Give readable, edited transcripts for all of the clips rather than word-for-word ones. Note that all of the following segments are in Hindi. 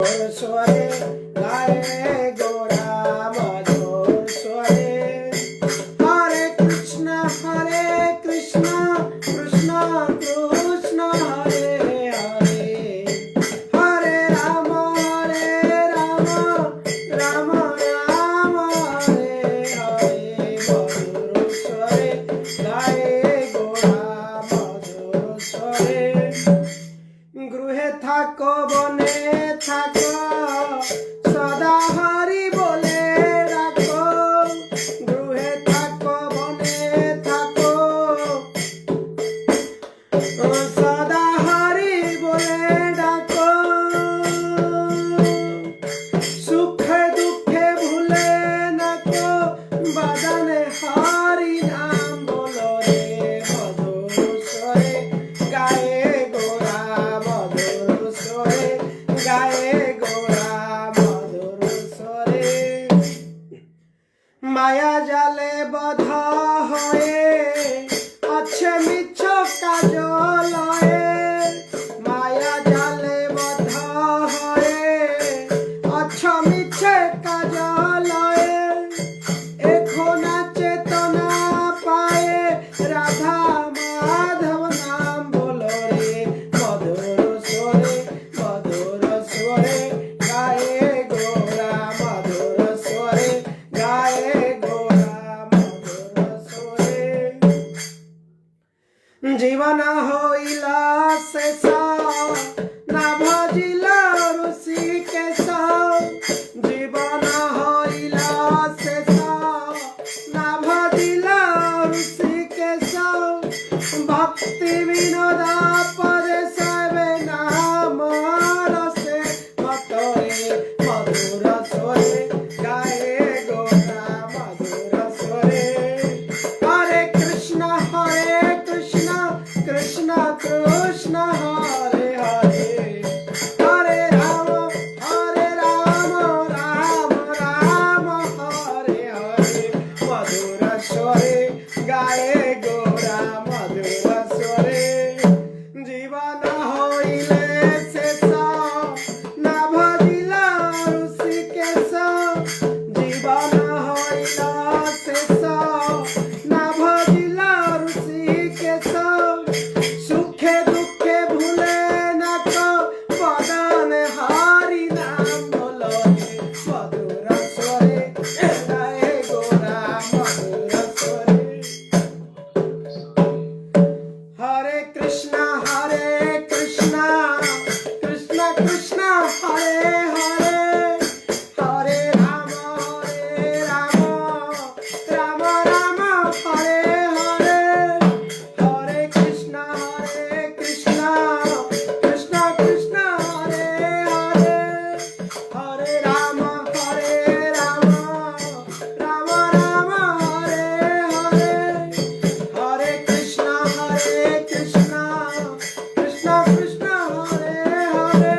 स्वरे गाए गोरा मधुर स्वरे। हरे कृष्ण कृष्ण कृष्ण हरे हरे, हरे राम राम राम हरे हरे। मधुर स्वरे गाए गोरा मधुर स्वरे। गृहे थाको बने थाको सदा हरि बोले राखो। गृहे थाको बने थाको सदा हरि बोले डाको। सुखे दुखे भूले नको बदने हरि नाम बोलो रे। मधुर स्वरे गाए गोरा मधुर स्वरे गाए गोरा मधुर स्वरे। माया जाले बध हये अच्छे मिछ काजलये। माया जाले बध हये अच्छे मिछ काजलये। एखो ना चेतना पाए राधा माधव नाम बोलो रे। मधुर स्वरे गाए गोरा मधुर स्वरे गाए गोरा मधुर स्वरे। जीवन होइला शेष ना भजिला ऋषिकेश। जीवन होइला शेष ना भजिला ऋषिकेश। भक्ति विनोदा परे सेवे नाम रसे मतरे। मधुर स्वरे गाए गोरा मधुर स्वरे। हरे कृष्ण कृष्ण कृष्ण हरे हरे, हरे राम राम हरे हरे। मधुर स्वरे गाए गोरा मधुर स्वरे। जीवन होइले शेष ना भजिला ऋषिकेश। जीवन होइला शेष ना भजिला ऋषिकेश। सुखे दुखे भूले नको बदन हरि नाम बोलो रे। मधुर स्वरे गाए गोरा मधुर स्वरे। हरे कृष्ण कृष्ण कृष्ण हरे हरे, हरे राम राम राम हरे हरे। हरे कृष्ण कृष्ण कृष्ण हरे हरे, हरे राम राम राम हरे हरे। हरे कृष्ण कृष्ण कृष्ण हरे हरे,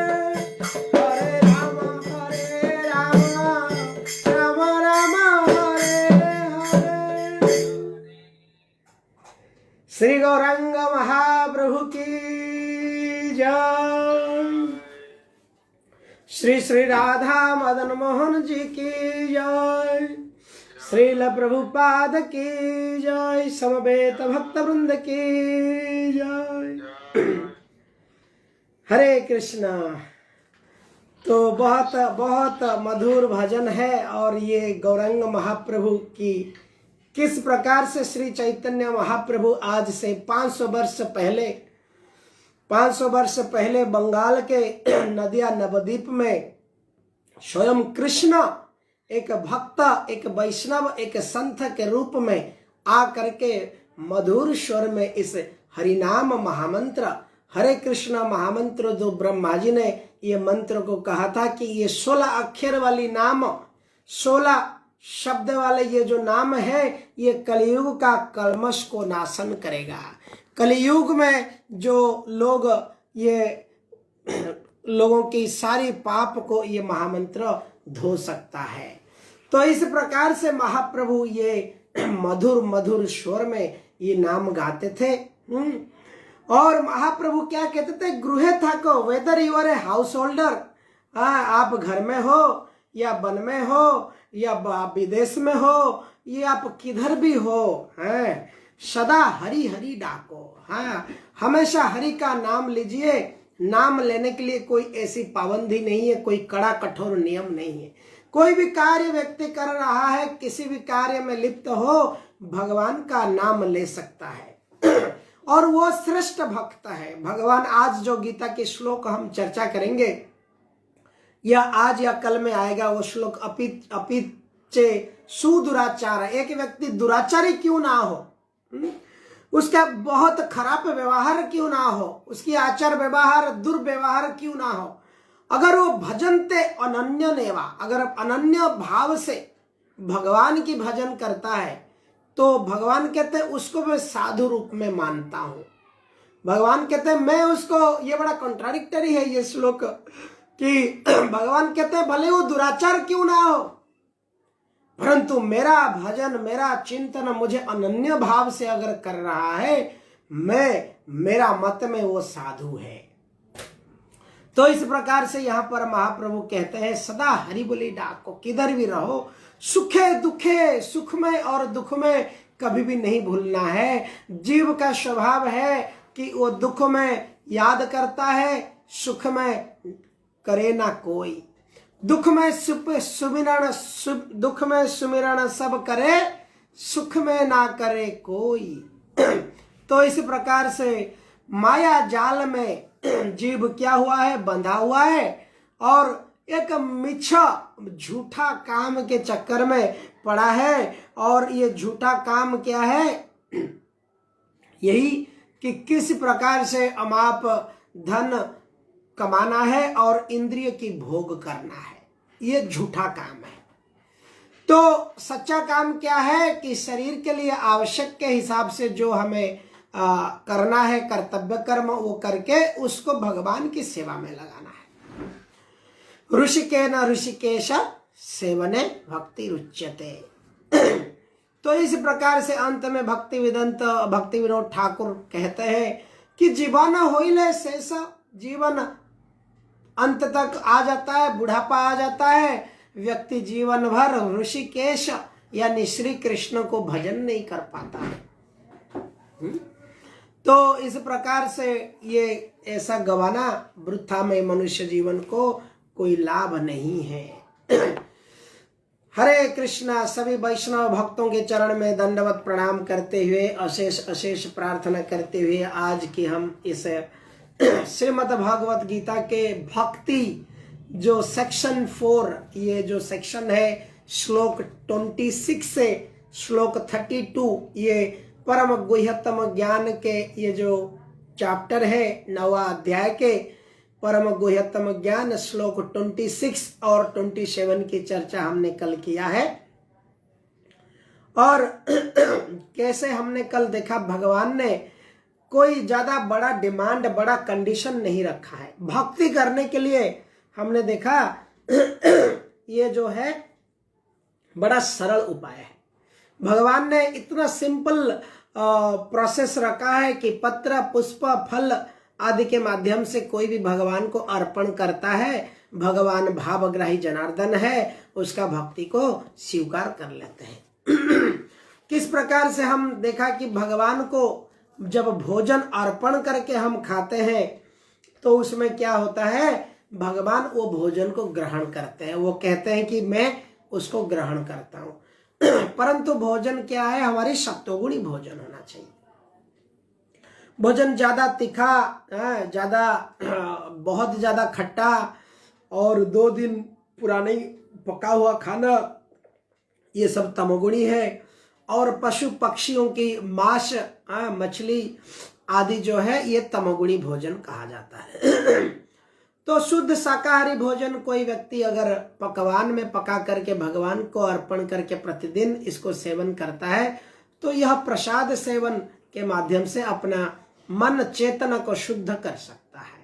हरे राम राम हरे हरे। श्री गौरांग महाप्रभु की जय। श्री राधा मदन मोहन जी की जय। श्रील प्रभुपाद की जय। समवेत भक्त वृंद की जय। हरे कृष्णा। तो बहुत बहुत मधुर भजन है। और ये गौरांग महाप्रभु की किस प्रकार से श्री चैतन्य महाप्रभु आज से 500 वर्ष पहले बंगाल के नदिया नवद्वीप में स्वयं कृष्ण एक भक्त, एक वैष्णव, एक संत के रूप में आ करके मधुर स्वर में इस हरिनाम महामंत्र, हरे कृष्ण महामंत्र, जो ब्रह्मा जी ने ये मंत्र को कहा था कि ये 16 अक्षर वाली नाम, 16 शब्द वाले ये जो नाम है, ये कलयुग का कलमश को नाशन करेगा। कलयुग में जो लोग, ये लोगों की सारी पाप को ये महामंत्र धो सकता है। तो इस प्रकार से महाप्रभु ये मधुर मधुर स्वर में ये नाम गाते थे। और महाप्रभु क्या कहते थे, गृहे थाको, whether you are a householder, आप घर में हो या वन में हो या विदेश में हो या आप किधर भी हो, हैं, सदा हरि हरि डाको। हाँ, हमेशा हरि का नाम लीजिए। नाम लेने के लिए कोई ऐसी पाबंदी नहीं है, कोई कड़ा कठोर नियम नहीं है। कोई भी कार्य व्यक्ति कर रहा है, किसी भी कार्य में लिप्त हो, भगवान का नाम ले सकता है और वो श्रेष्ठ भक्त है। भगवान आज जो गीता के श्लोक हम चर्चा करेंगे या आज या कल में आएगा वो श्लोक, अपिचे सुदुराचार। एक व्यक्ति दुराचारी क्यों ना हो, उसका बहुत खराब व्यवहार क्यों ना हो, उसकी आचार व्यवहार दुर्व्यवहार क्यों ना हो, अगर वो भजनते अनन्य नेवा, अगर अनन्य भाव से भगवान की भजन करता है तो भगवान कहते हैं उसको मैं साधु रूप में मानता हूं। भगवान कहते हैं मैं उसको, ये बड़ा कॉन्ट्राडिक्टरी है ये श्लोक कि भगवान कहते हैं भले वो दुराचार क्यों ना हो, परंतु मेरा भजन मेरा चिंतन मुझे अनन्य भाव से अगर कर रहा है, मेरा मत में वो साधु है। तो इस प्रकार से यहाँ पर महाप्रभु कहते हैं सदा हरि बोली डाको, किधर भी रहो, सुखे दुखे, सुख में और दुख में कभी भी नहीं भूलना है। जीव का स्वभाव है कि वो दुख में याद करता है, सुख में करे ना कोई। दुख में सुमिरण, दुख में सुमिरण सब करे, सुख में ना करे कोई। तो इस प्रकार से माया जाल में जीव क्या हुआ है, बंधा हुआ है और एक मिच्छा झूठा काम के चक्कर में पड़ा है। और ये झूठा काम क्या है, यही कि किस प्रकार से अमाप धन कमाना है और इंद्रिय की भोग करना है, ये झूठा काम है। तो सच्चा काम क्या है कि शरीर के लिए आवश्यक के हिसाब से जो हमें करना है, कर्तव्य कर्म, वो करके उसको भगवान की सेवा में लगाना है। ऋषिकेन ऋषिकेश सेवने भक्ति रुच्यते। तो इस प्रकार से अंत में भक्ति विनोद ठाकुर कहते हैं कि जीवन होइले शेष, जीवन अंत तक आ जाता है, बुढ़ापा आ जाता है, व्यक्ति जीवन भर ऋषिकेश यानी श्री कृष्ण को भजन नहीं कर पाता है। तो इस प्रकार से ये ऐसा गवाना वृथा में मनुष्य जीवन को कोई लाभ नहीं है। हरे कृष्णा। सभी वैष्णव भक्तों के चरण में दंडवत प्रणाम करते हुए अशेष प्रार्थना करते हुए आज की हम इस श्रीमद् भागवत गीता के भक्ति जो सेक्शन 4, ये जो सेक्शन है श्लोक 26 से श्लोक 32, ये परम गुह्यतम ज्ञान के ये जो चैप्टर है 9वां अध्याय के परम गुह्यतम ज्ञान श्लोक 26 और 27 की चर्चा हमने कल किया है। और कैसे हमने कल देखा भगवान ने कोई ज्यादा बड़ा डिमांड, बड़ा कंडीशन नहीं रखा है भक्ति करने के लिए। हमने देखा ये जो है बड़ा सरल उपाय है। भगवान ने इतना सिंपल प्रोसेस रखा है कि पत्र पुष्प फल आदि के माध्यम से कोई भी भगवान को अर्पण करता है, भगवान भावग्राही जनार्दन है, उसका भक्ति को स्वीकार कर लेते हैं। किस प्रकार से हम देखा कि भगवान को जब भोजन अर्पण करके हम खाते हैं तो उसमें क्या होता है, भगवान वो भोजन को ग्रहण करते हैं, वो कहते हैं कि मैं उसको ग्रहण करता हूं। परंतु भोजन क्या है, हमारी सत्वगुणी भोजन होना चाहिए। भोजन ज्यादा तीखा, बहुत ज्यादा खट्टा और 2 दिन पुराने पका हुआ खाना, ये सब तमोगुणी है। और पशु पक्षियों की मांस, मछली आदि जो है ये तमोगुणी भोजन कहा जाता है। तो शुद्ध शाकाहारी भोजन कोई व्यक्ति अगर पकवान में पका करके भगवान को अर्पण करके प्रतिदिन इसको सेवन करता है तो यह प्रसाद सेवन के माध्यम से अपना मन चेतना को शुद्ध कर सकता है।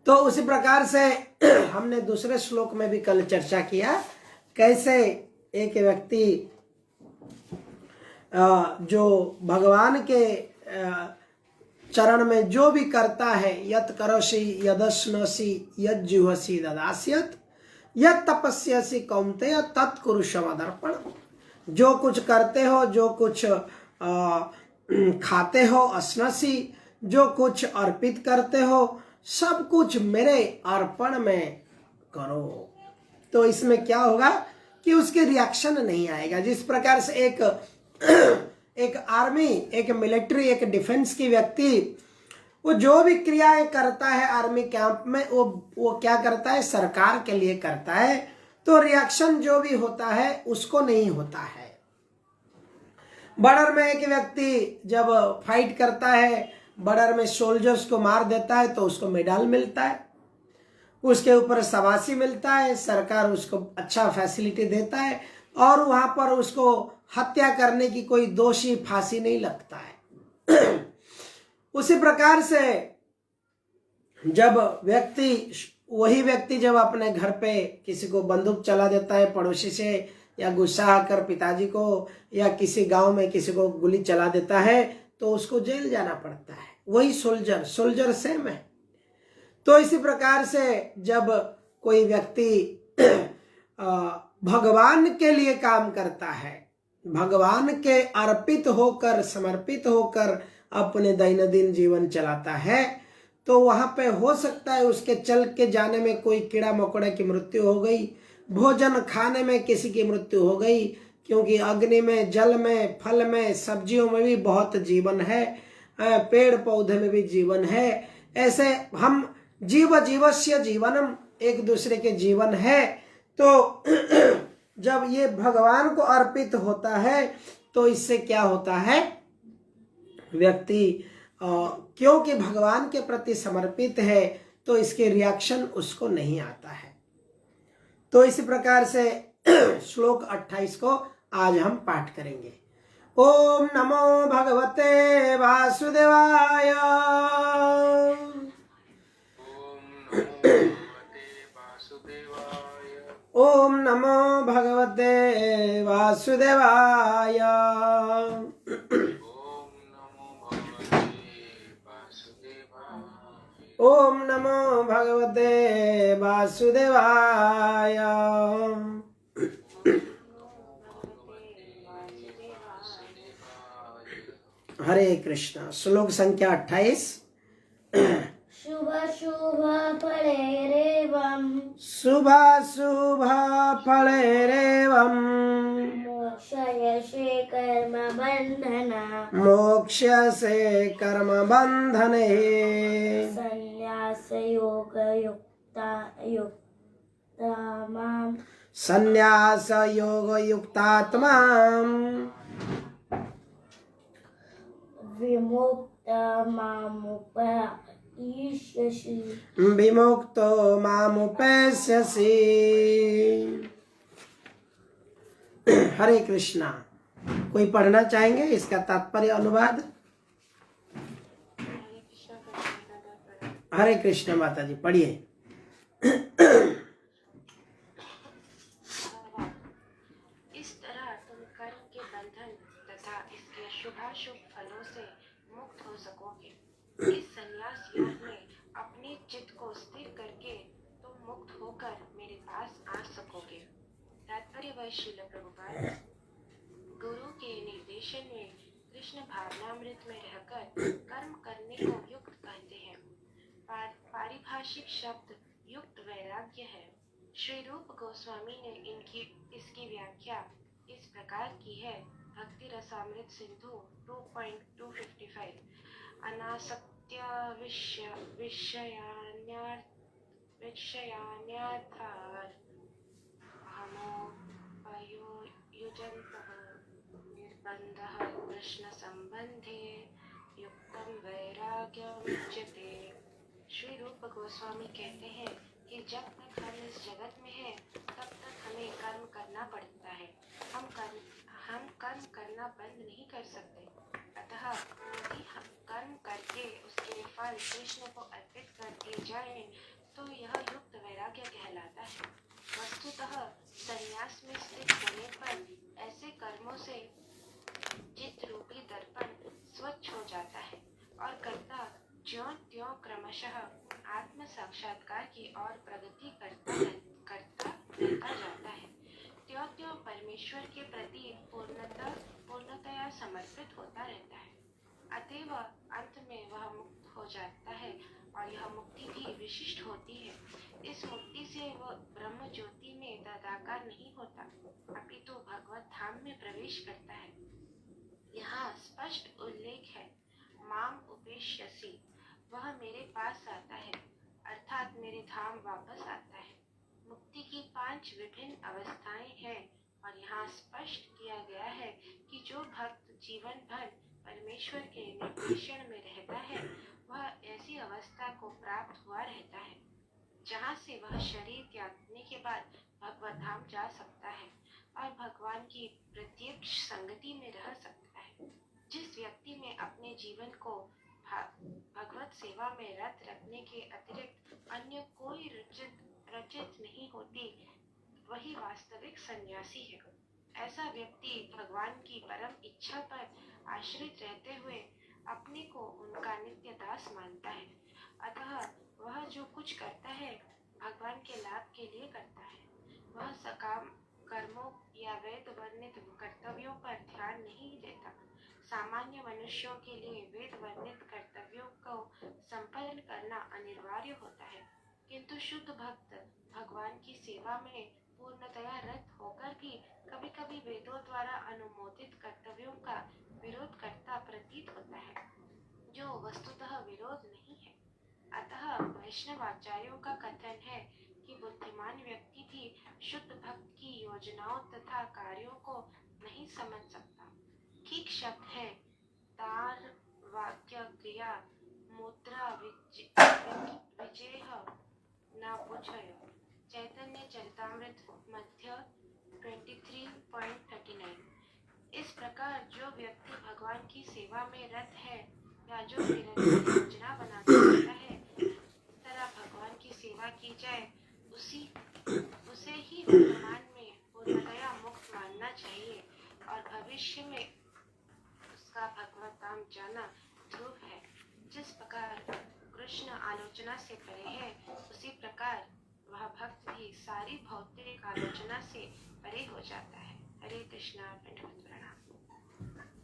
तो उसी प्रकार से हमने दूसरे श्लोक में भी कल चर्चा किया कैसे एक व्यक्ति जो भगवान के चरण में जो भी करता है, यत करोषि यदश्नोषि यज्जुहसि ददास्यत यत तपस्यसि कौन्तेय तत्कुरुषु मदर्पण। जो कुछ करते हो, जो कुछ खाते हो, अश्नसी, जो कुछ अर्पित करते हो, सब कुछ मेरे अर्पण में करो। तो इसमें क्या होगा कि उसके रिएक्शन नहीं आएगा। जिस प्रकार से एक आर्मी, एक मिलिट्री, एक डिफेंस की व्यक्ति वो जो भी क्रियाएं करता है आर्मी कैंप में, वो क्या करता है, सरकार के लिए करता है। तो रिएक्शन जो भी होता है उसको नहीं होता है। बॉर्डर में एक व्यक्ति जब फाइट करता है, बॉर्डर में सोल्जर्स को मार देता है, तो उसको मेडल मिलता है, उसके ऊपर शाबाशी मिलता है, सरकार उसको अच्छा फैसिलिटी देता है, और वहां पर उसको हत्या करने की कोई दोषी फांसी नहीं लगता है। उसी प्रकार से जब वही व्यक्ति जब अपने घर पे किसी को बंदूक चला देता है पड़ोसी से, या गुस्सा आकर पिताजी को या किसी गांव में किसी को गोली चला देता है, तो उसको जेल जाना पड़ता है। वही सोल्जर सेम है। तो इसी प्रकार से जब कोई व्यक्ति भगवान के लिए काम करता है, भगवान के अर्पित होकर, समर्पित होकर अपने दैनंदिन जीवन चलाता है, तो वहां पे हो सकता है उसके चल के जाने में कोई कीड़ा मकोड़ा की मृत्यु हो गई, भोजन खाने में किसी की मृत्यु हो गई, क्योंकि अग्नि में, जल में, फल में, सब्जियों में भी बहुत जीवन है, पेड़ पौधे में भी जीवन है। ऐसे हम जीवस्य जीवनम, एक दूसरे के जीवन है। तो जब ये भगवान को अर्पित होता है तो इससे क्या होता है, व्यक्ति क्योंकि भगवान के प्रति समर्पित है तो इसके रिएक्शन उसको नहीं आता है। तो इसी प्रकार से श्लोक 28 को आज हम पाठ करेंगे। ओम नमो भगवते वासुदेवाय। ओम नमो भगवते वासुदेवाय। ओम नमो भगवते वासुदेवाय। हरे कृष्णा। श्लोक संख्या 28। शुभ शुभ फलेरेवं, शुभ शुभ फलेरेवं, मोक्षयसे कर्म बंधना, मोक्ष से कर्म बंधने, संन्यास योग युक्ता युक्तामां, संन्यास योग युक्तात्मा, विमुक्तो मामुपैष्यसि। हरे कृष्णा। कोई पढ़ना चाहेंगे इसका तात्पर्य अनुवाद? हरे कृष्ण माता जी, पढ़िए। इस तरह तुम कर्म के बंधन तथा इसके शुभाशुभ फलों से मुक्त हो सकोगे। इस संन्यास योग में अपने चित्त को स्थिर करके तुम मुक्त होकर मेरे पास आ सकोगे। तात्पर्य वह श्रील प्रभुपाद गुरु के निर्देशन में कृष्ण भावनामृत में रहकर कर्म करने को युक्त कहते हैं। पारिभाषिक शब्द युक्त वैराग्य है। श्री रूप गोस्वामी ने इसकी व्याख्या इस प्रकार की है। भक्ति रसामृत सिंधु 2.255। अनासक्त्य विषयान्यर्थात् अहमोपयुजन्तः निर्बन्धः कृष्ण संबंधे युक्तं वैराग्यमुच्यते। श्री रूप गोस्वामी कहते हैं कि जब तक हम इस जगत में हैं तब तक हमें कर्म करना पड़ता है। हम कर्म करना बंद नहीं कर सकते। अतः यदि हम कर्म करके उसके फल कृष्ण को अर्पित कर दिए जाएं तो यह युक्त वैराग्य कहलाता है। वस्तुतः संन्यास में स्थित होने पर ऐसे कर्मों से चित्त रूपी दर्पण स्वच्छ हो जाता है और कर्ता क्रमशः आत्म साक्षात्कार की ओर प्रगति करता रहता जाता है। त्यों परमेश्वर के प्रति पूर्णतया समर्पित होता रहता है। अतएव अंत में वह मुक्त हो जाता है और यह मुक्ति भी विशिष्ट होती है। इस मुक्ति से वह ब्रह्म ज्योति में तदाकार नहीं होता, अपितु भगवत धाम में प्रवेश करता है। यहाँ स्पष्ट उल्लेख है, माम उपेष्यसि, वह मेरे पास आता है, अर्थात मेरे धाम वापस आता है। मुक्ति की 5 विभिन्न अवस्थाएं हैं और यहाँ स्पष्ट किया गया है कि जो भक्त जीवन भर परमेश्वर के निर्देशन में रहता है, वह ऐसी अवस्था को प्राप्त हुआ रहता है जहाँ से वह शरीर त्यागने के बाद भगवत धाम जा सकता है और भगवान की प्रत्यक्ष संगति में रह सकता है। जिस व्यक्ति में अपने जीवन को भगवत सेवा में रत रखने के अतिरिक्त अन्य कोई रचित नहीं होती, वही वास्तविक सन्यासी है। ऐसा व्यक्ति भगवान की परम इच्छा पर आश्रित रहते हुए अपने को उनका नित्य दास मानता है। अतः वह जो कुछ करता है भगवान के लाभ के लिए करता है। वह सकाम कर्मों या वेद वर्णित कर्तव्यों पर ध्यान नहीं देता। सामान्य मनुष्यों के लिए वेद वर्णित कर्तव्यों को संपन्न करना अनिवार्य होता है, किंतु शुद्ध भक्त भगवान की सेवा में पूर्णतया रत होकर भी कभी कभी वेदों द्वारा अनुमोदित कर्तव्यों का विरोध करता प्रतीत होता है, जो वस्तुतः विरोध नहीं है। अतः वैष्णवाचार्यों का कथन है कि बुद्धिमान व्यक्ति भी शुद्ध भक्त की योजनाओं तथा कार्यों को नहीं समझ सकता। ठीक शब्द है तार वाक्य क्रिया मुद्रा विजय न बुझय। चैतन्य चरितामृत मध्य 23.39। इस प्रकार जो व्यक्ति भगवान की सेवा में रत है या जो निरंतर योजना बनाता रहता है, इस तरह भगवान की सेवा की जाए, उसे ही वर्तमान में पूर्णतया मुक्त मानना चाहिए और भविष्य में उसका भगवत धाम जाना ध्रुव है। जिस प्रकार कृष्ण आलोचना से परे है, उसी प्रकार वह भक्त भी सारी भौतिक आलोचना से परे हो जाता है। हरे कृष्णा, दंडवत प्रणाम।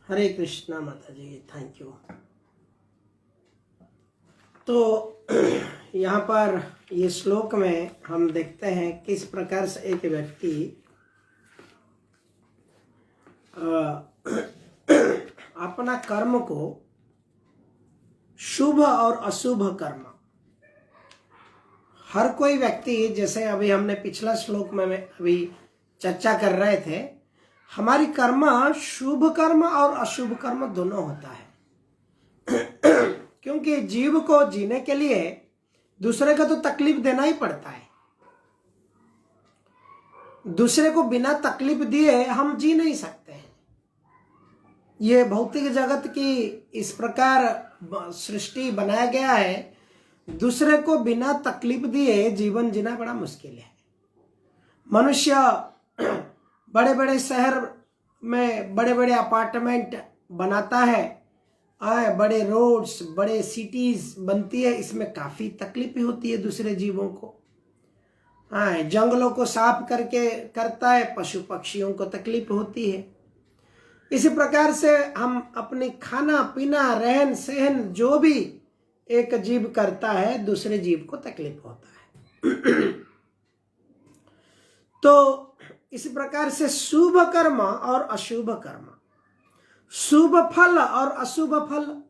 हरे कृष्णा माता जी, थैंक यू। तो यहाँ पर ये श्लोक में हम देखते हैं किस प्रकार से एक व्यक्ति अपना कर्म को शुभ और अशुभ कर्म, हर कोई व्यक्ति, जैसे अभी हमने पिछला श्लोक में अभी चर्चा कर रहे थे, हमारी कर्म शुभ कर्म और अशुभ कर्म दोनों होता है। क्योंकि जीव को जीने के लिए दूसरे को तो तकलीफ देना ही पड़ता है। दूसरे को बिना तकलीफ दिए हम जी नहीं सकते हैं। ये भौतिक जगत की इस प्रकार सृष्टि बनाया गया है, दूसरे को बिना तकलीफ दिए जीवन जीना बड़ा मुश्किल है। मनुष्य बड़े बड़े शहर में बड़े बड़े अपार्टमेंट बनाता है, बड़े रोड्स, बड़े सिटीज बनती है, इसमें काफी तकलीफ होती है दूसरे जीवों को। जंगलों को साफ करके करता है, पशु पक्षियों को तकलीफ होती है। इसी प्रकार से हम अपनी खाना पीना रहन सहन जो भी एक जीव करता है, दूसरे जीव को तकलीफ होता है। तो इस प्रकार से शुभ कर्म और अशुभ कर्म, शुभ फल और अशुभ फल,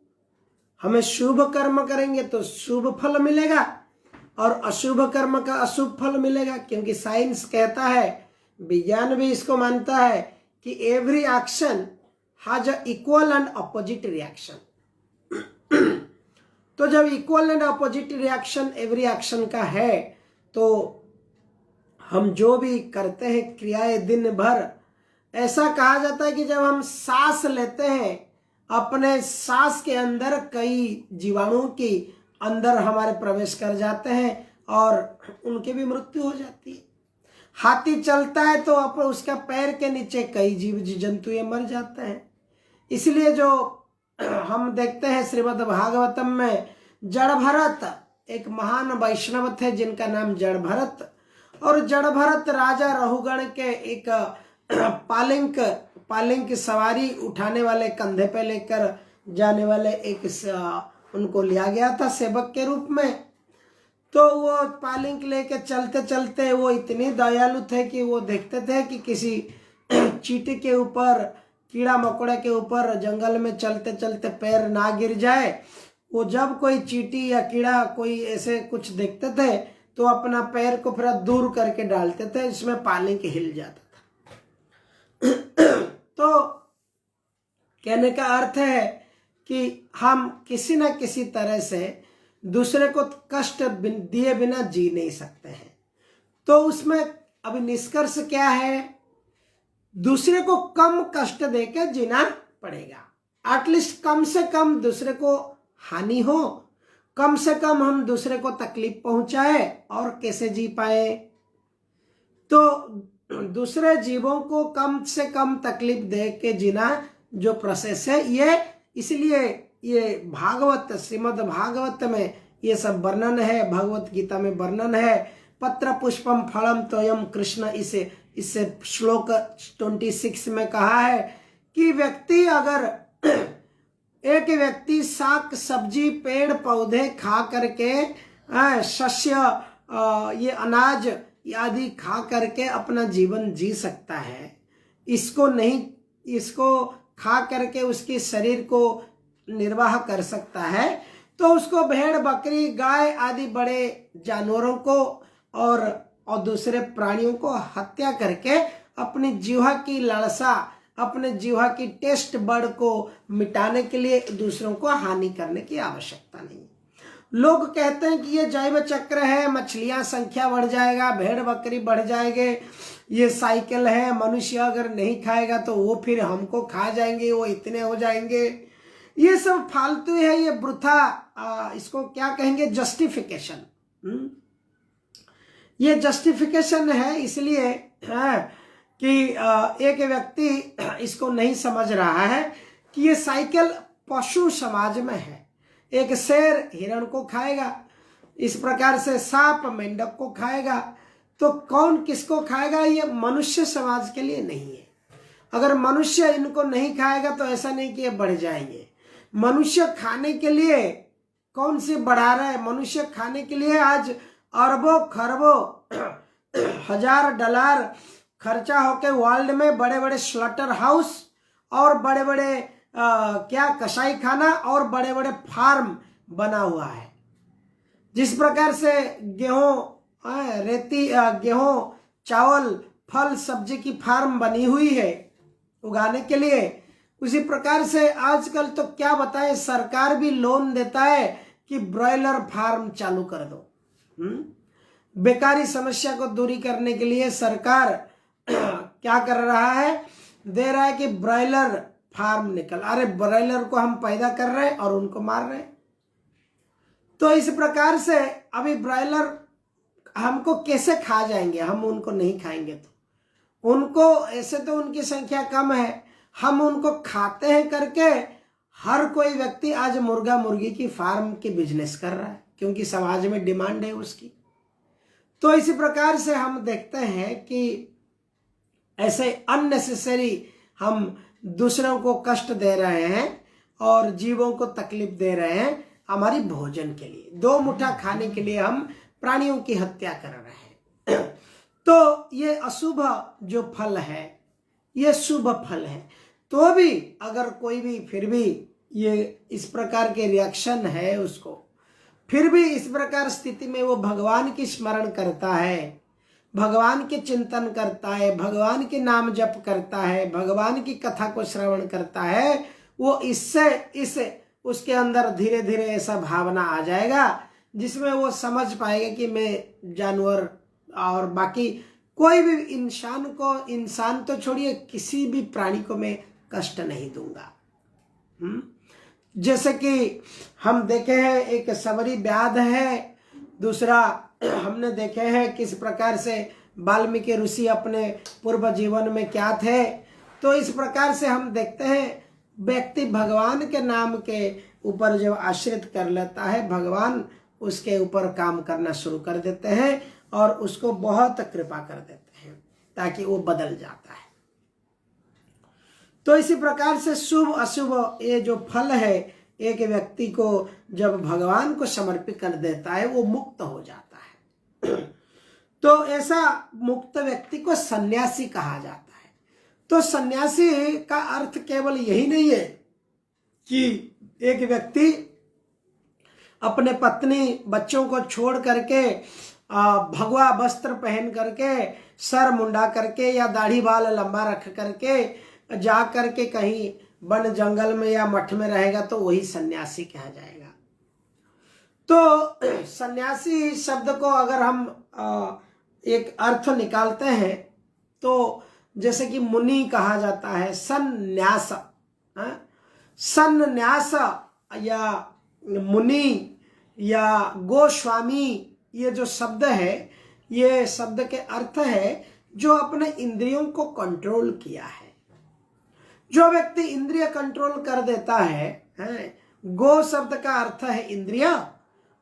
हमें शुभ कर्म करेंगे तो शुभ फल मिलेगा और अशुभ कर्म का अशुभ फल मिलेगा। क्योंकि साइंस कहता है, विज्ञान भी इसको मानता है कि every action has a equal and opposite reaction. तो जब equal and opposite reaction every action का है, तो हम जो भी करते हैं क्रियाएं दिन भर, ऐसा कहा जाता है कि जब हम सांस लेते हैं, अपने सांस के अंदर कई जीवाणुओं की अंदर हमारे प्रवेश कर जाते हैं और उनकी भी मृत्यु हो जाती है। हाथी चलता है तो उसका पैर के नीचे कई जीव जंतु ये मर जाते हैं। इसलिए जो हम देखते हैं श्रीमद् भागवतम में, जड़ भरत एक महान वैष्णव थे जिनका नाम जड़ भरत, और जड़ भरत राजा रहुगण के एक पालिंक सवारी उठाने वाले, कंधे पे लेकर जाने वाले एक उनको लिया गया था सेवक के रूप में। तो वो पालिंक लेके चलते चलते वो इतने दयालु थे कि वो देखते थे कि किसी चींटी के ऊपर, कीड़ा मकोड़ा के ऊपर जंगल में चलते चलते पैर ना गिर जाए। वो जब कोई चींटी या कीड़ा कोई ऐसे कुछ देखते थे तो अपना पैर को फिर दूर करके डालते थे, इसमें पालिंक हिल जाता था। तो कहने का अर्थ है कि हम किसी न किसी तरह से दूसरे को कष्ट दिए बिना जी नहीं सकते हैं। तो उसमें अभी निष्कर्ष क्या है, दूसरे को कम कष्ट देकर जीना पड़ेगा। एटलीस्ट कम से कम दूसरे को हानि हो, कम से कम हम दूसरे को तकलीफ पहुंचाए और कैसे जी पाए। तो दूसरे जीवों को कम से कम तकलीफ दे के जीना जो प्रोसेस है, ये इसलिए ये भागवत, श्रीमद् भागवत में ये सब वर्णन है, भगवत गीता में वर्णन है। पत्र पुष्पम फलम तोयम कृष्ण, इसे श्लोक 26 में कहा है कि व्यक्ति अगर एक व्यक्ति शाक सब्जी पेड़ पौधे खा करके, शस्य, ये अनाज आदि खा करके अपना जीवन जी सकता है, इसको खा करके उसके शरीर को निर्वाह कर सकता है, तो उसको भेड़ बकरी गाय आदि बड़े जानवरों को और दूसरे प्राणियों को हत्या करके अपनी जीवा की लालसा, अपने जीवा की टेस्ट बर्ड को मिटाने के लिए दूसरों को हानि करने की आवश्यकता नहीं। लोग कहते हैं कि ये जैव चक्र है, मछलियां संख्या बढ़ जाएगा, भेड़ बकरी बढ़ जाएंगे, ये साइकिल है, मनुष्य अगर नहीं खाएगा तो वो फिर हमको खा जाएंगे, वो इतने हो जाएंगे। ये सब फालतू है, ये वृथा, इसको क्या कहेंगे, जस्टिफिकेशन। ये जस्टिफिकेशन है इसलिए कि एक व्यक्ति इसको नहीं समझ रहा है कि ये साइकिल पशु समाज में है। एक शेर हिरण को खाएगा, इस प्रकार से सांप मेंढक को खाएगा, तो कौन किसको खाएगा, ये मनुष्य समाज के लिए नहीं है। अगर मनुष्य इनको नहीं खाएगा तो ऐसा नहीं कि ये बढ़ जाएंगे। मनुष्य खाने के लिए कौन सी बढ़ा रहा है, मनुष्य खाने के लिए आज अरबों खरबों $1000 खर्चा होके वर्ल्ड में बड़े बड़े स्लॉटर हाउस और बड़े बड़े क्या कसाई खाना और बड़े बड़े फार्म बना हुआ है। जिस प्रकार से गेहूं चावल फल सब्जी की फार्म बनी हुई है उगाने के लिए, उसी प्रकार से आजकल तो क्या बताएं, सरकार भी लोन देता है कि ब्रॉयलर फार्म चालू कर दो। बेकारी समस्या को दूरी करने के लिए सरकार क्या कर रहा है, दे रहा है कि ब्रॉयलर फार्म निकल, अरे ब्रॉयलर को हम पैदा कर रहे हैं और उनको मार रहे हैं। तो इस प्रकार से अभी ब्रॉयलर हमको कैसे खा जाएंगे, हम उनको नहीं खाएंगे तो उनको, ऐसे तो उनकी संख्या कम है, हम उनको खाते हैं करके हर कोई व्यक्ति आज मुर्गा मुर्गी की फार्म की बिजनेस कर रहा है क्योंकि समाज में डिमांड है उसकी। तो इसी प्रकार से हम देखते हैं कि ऐसे अननेसेसरी हम दूसरों को कष्ट दे रहे हैं और जीवों को तकलीफ दे रहे हैं हमारी भोजन के लिए, 2 मुठ्ठा खाने के लिए हम प्राणियों की हत्या कर रहे हैं। तो ये अशुभ जो फल है ये शुभ फल है। तो भी अगर कोई भी फिर भी ये इस प्रकार के रिएक्शन है उसको, फिर भी इस प्रकार स्थिति में वो भगवान की स्मरण करता है, भगवान के चिंतन करता है, भगवान के नाम जप करता है, भगवान की कथा को श्रवण करता है, वो इससे उसके अंदर धीरे धीरे ऐसा भावना आ जाएगा जिसमें वो समझ पाएगा कि मैं जानवर और बाकी कोई भी इंसान तो छोड़िए, किसी भी प्राणी को मैं कष्ट नहीं दूंगा। जैसे कि हम देखे हैं एक सबरी व्याध है, दूसरा हमने देखे हैं किस प्रकार से वाल्मीकि ऋषि अपने पूर्व जीवन में क्या थे। तो इस प्रकार से हम देखते हैं व्यक्ति भगवान के नाम के ऊपर जब आश्रित कर लेता है, भगवान उसके ऊपर काम करना शुरू कर देते हैं और उसको बहुत कृपा कर देते हैं ताकि वो बदल जाता है। तो इसी प्रकार से शुभ अशुभ ये जो फल है, एक व्यक्ति को जब भगवान को समर्पित कर देता है वो मुक्त हो जाता है। तो ऐसा मुक्त व्यक्ति को सन्यासी कहा जाता है। तो सन्यासी का अर्थ केवल यही नहीं है कि एक व्यक्ति अपने पत्नी बच्चों को छोड़ करके भगवा वस्त्र पहन करके सर मुंडा करके या दाढ़ी बाल लंबा रख करके जा करके कहीं वन जंगल में या मठ में रहेगा तो वही सन्यासी कहा जाएगा। तो सन्यासी शब्द को अगर हम एक अर्थ निकालते हैं तो जैसे कि मुनि कहा जाता है, सन्यास, सन्यास या मुनि या गोस्वामी, ये जो शब्द है ये शब्द के अर्थ है जो अपने इंद्रियों को कंट्रोल किया है। जो व्यक्ति इंद्रिय कंट्रोल कर देता है, गो शब्द का अर्थ है इंद्रिय